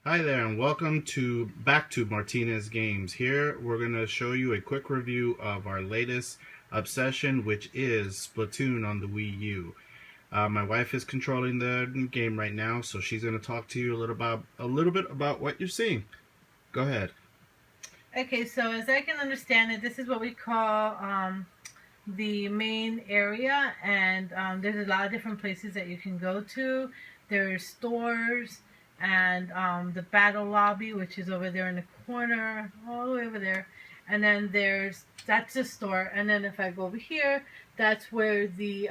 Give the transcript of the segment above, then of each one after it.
Hi there and welcome back to Martinez Games. Here we're going to show you a quick review of our latest obsession, which is Splatoon on the Wii U. My wife is controlling the game right now, so she's going to talk to you a little bit about what you're seeing. Go ahead. Okay, so as I can understand it, this is what we call the main area, and there's a lot of different places that you can go to. There's stores and the battle lobby, which is over there in the corner, all the way over there. And then that's the store. And then if I go over here, that's where the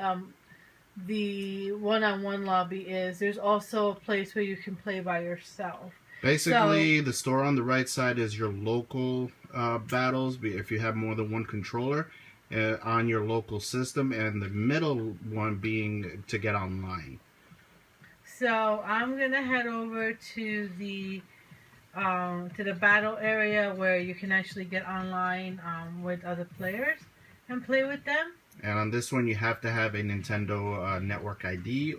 one-on-one lobby is. There's also a place where you can play by yourself. Basically, the store on the right side is your local battles, if you have more than one controller on your local system, and the middle one being to get online. So I'm gonna head over to the battle area where you can actually get online with other players and play with them. And on this one, you have to have a Nintendo Network ID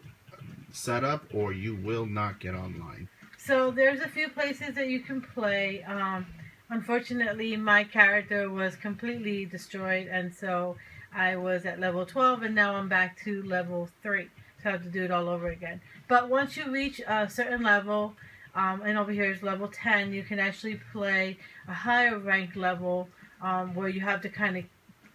set up, or you will not get online. So there's a few places that you can play. Unfortunately, my character was completely destroyed, and so I was at level 12, and now I'm back to level 3. So I have to do it all over again. But once you reach a certain level, and over here is level 10, you can actually play a higher ranked level where you have to kind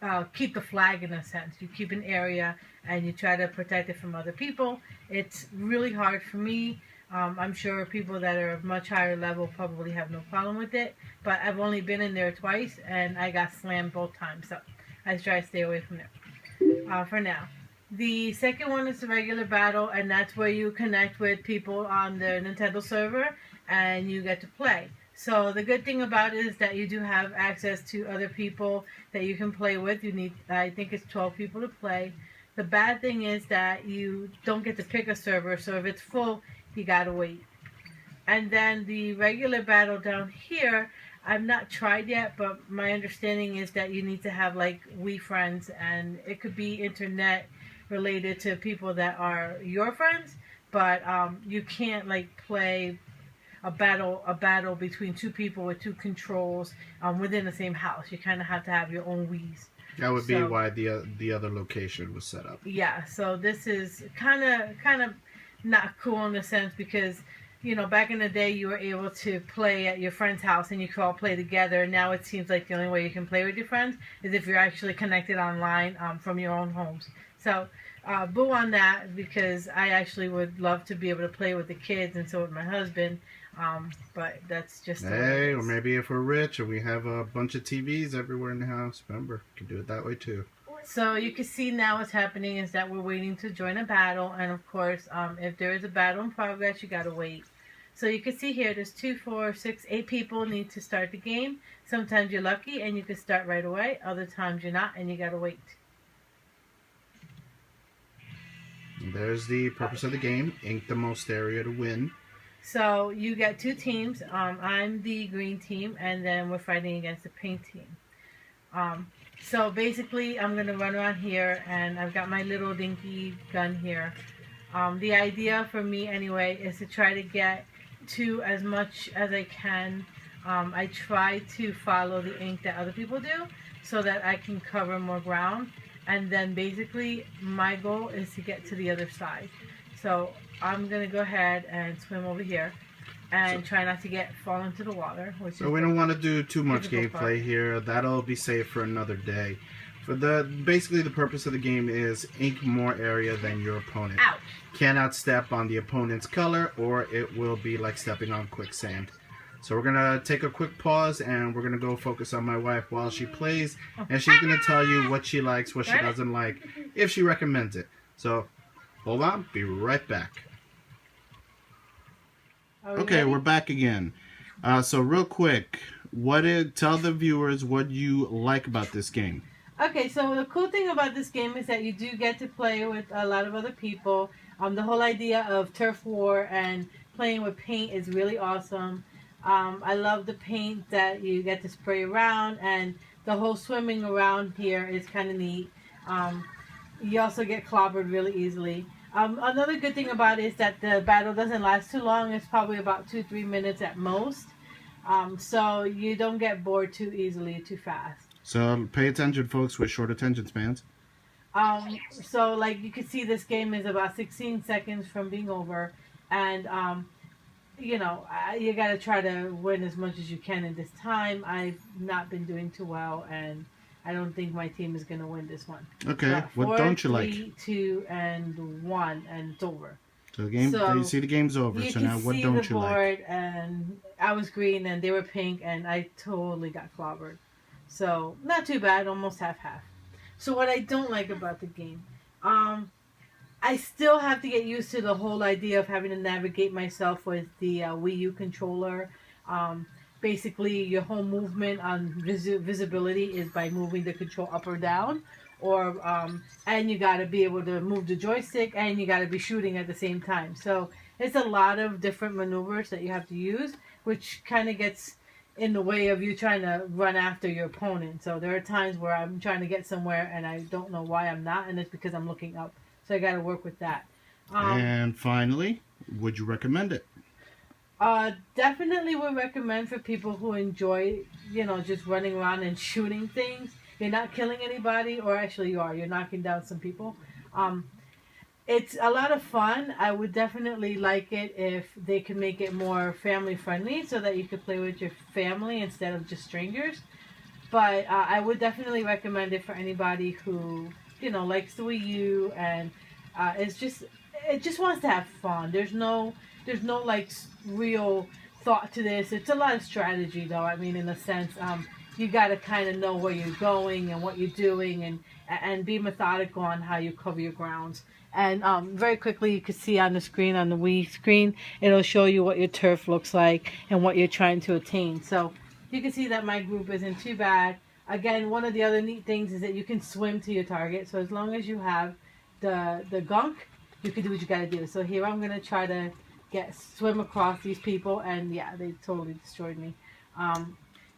of keep the flag in a sense. You keep an area and you try to protect it from other people. It's really hard for me. I'm sure people that are much higher level probably have no problem with it, but I've only been in there twice and I got slammed both times, so I try to stay away from there for now. The second one is the regular battle, and that's where you connect with people on the Nintendo server and you get to play. So the good thing about it is that you do have access to other people that you can play with. You need, I think it's 12 people to play. The bad thing is that you don't get to pick a server, so if it's full, you gotta wait. And then the regular battle down here, I've not tried yet, but my understanding is that you need to have like Wii friends, and it could be internet related to people that are your friends, but you can't like play a battle between two people with two controls within the same house. You kind of have to have your own Wiis. That would be why the other location was set up. Yeah, so this is kind of not cool in a sense, because you know, back in the day you were able to play at your friend's house and you could all play together. Now it seems like the only way you can play with your friends is if you're actually connected online from your own homes. So boo on that, because I actually would love to be able to play with the kids, and so would my husband. But that's just hey, or maybe if we're rich and we have a bunch of TVs everywhere in the house, remember, you can do it that way too. So you can see now what's happening is that we're waiting to join a battle, and of course, if there is a battle in progress, you gotta wait. So you can see here, there's 2, 4, 6, 8 people need to start the game. Sometimes you're lucky and you can start right away. Other times you're not, and you gotta wait. And there's the purpose of the game: ink the most area to win. So you get 2 teams. I'm the green team, and then we're fighting against the pink team. So basically, I'm going to run around here, and I've got my little dinky gun here. The idea for me, anyway, is to try to get to as much as I can. I try to follow the ink that other people do so that I can cover more ground. And then basically, my goal is to get to the other side. So I'm going to go ahead and swim over here and try not to fall into the water. So we don't want to do too much gameplay here. That'll be saved for another day. Basically the purpose of the game is ink more area than your opponent. Ouch. Cannot step on the opponent's color, or it will be like stepping on quicksand. So we're gonna take a quick pause, and we're gonna go focus on my wife while she plays, and she's gonna tell you what she likes, what she doesn't like, if she recommends it. So hold on, be right back. Okay, we're back again. So real quick, tell the viewers what you like about this game. Okay, so the cool thing about this game is that you do get to play with a lot of other people. The whole idea of turf war and playing with paint is really awesome. I love the paint that you get to spray around, and the whole swimming around here is kind of neat. You also get clobbered really easily. Another good thing about it is that the battle doesn't last too long. It's probably about 2-3 minutes at most. So you don't get bored too easily, too fast. So pay attention, folks, with short attention spans. So like you can see, this game is about 16 seconds from being over, and you know, you got to try to win as much as you can in this time. I've not been doing too well, and I don't think my team is going to win this one. Okay, what don't you like? 3, 2, and 1, and it's over. So the game, you see the game's over. So now what don't you like? You can see the board, and I was green, and they were pink, and I totally got clobbered. So not too bad, almost half-half. So what I don't like about the game, I still have to get used to the whole idea of having to navigate myself with the Wii U controller. Basically, your whole movement on visibility is by moving the control up or down, or and you got to be able to move the joystick, and you got to be shooting at the same time. So it's a lot of different maneuvers that you have to use, which kind of gets in the way of you trying to run after your opponent. So there are times where I'm trying to get somewhere and I don't know why I'm not, and it's because I'm looking up. So I got to work with that. And finally, would you recommend it? Definitely would recommend for people who enjoy, you know, just running around and shooting things. You're not killing anybody, or actually you are. You're knocking down some people. It's a lot of fun. I would definitely like it if they could make it more family friendly, so that you could play with your family instead of just strangers. But I would definitely recommend it for anybody who, you know, likes the Wii U and it just wants to have fun. There's no like real thought to this. It's a lot of strategy, though. I mean, in a sense, you got to kind of know where you're going and what you're doing, and be methodical on how you cover your grounds. And very quickly, you can see on the screen, on the Wii screen, it'll show you what your turf looks like and what you're trying to attain. So you can see that my group isn't too bad. Again, one of the other neat things is that you can swim to your target. So as long as you have the gunk, you can do what you got to do. So here I'm going to try to swim across these people, and yeah, they totally destroyed me.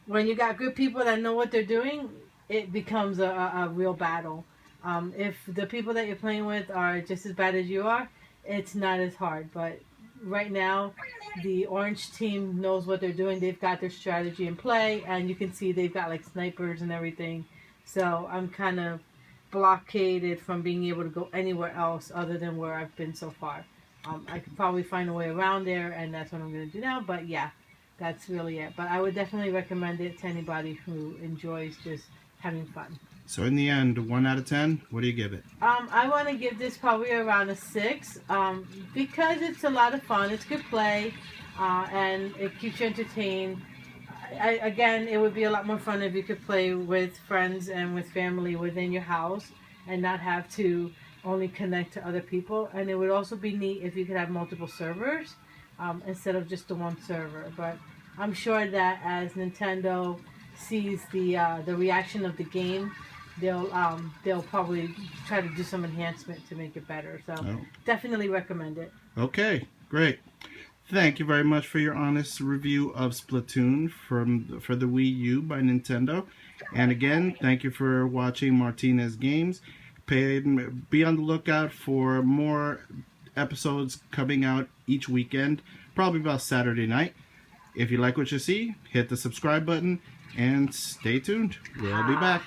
When you got good people that know what they're doing, it becomes a real battle. If the people that you're playing with are just as bad as you are, it's not as hard. But right now, the orange team knows what they're doing. They've got their strategy in play, and you can see they've got like snipers and everything. So I'm kind of blockaded from being able to go anywhere else other than where I've been so far. I could probably find a way around there, and that's what I'm going to do now. But yeah, that's really it. But I would definitely recommend it to anybody who enjoys just having fun. So in the end, 1 out of 10, what do you give it? I want to give this probably around a 6, because it's a lot of fun. It's good play, and it keeps you entertained. Again, it would be a lot more fun if you could play with friends and with family within your house and not have to only connect to other people. And it would also be neat if you could have multiple servers instead of just the one server. But I'm sure that as Nintendo sees the reaction of the game, they'll probably try to do some enhancement to make it better. So definitely recommend it. Okay, great. Thank you very much for your honest review of Splatoon for the Wii U by Nintendo. And again, thank you for watching Martinez Games. Be on the lookout for more episodes coming out each weekend, probably about Saturday night. If you like what you see, hit the subscribe button and stay tuned. We'll be back.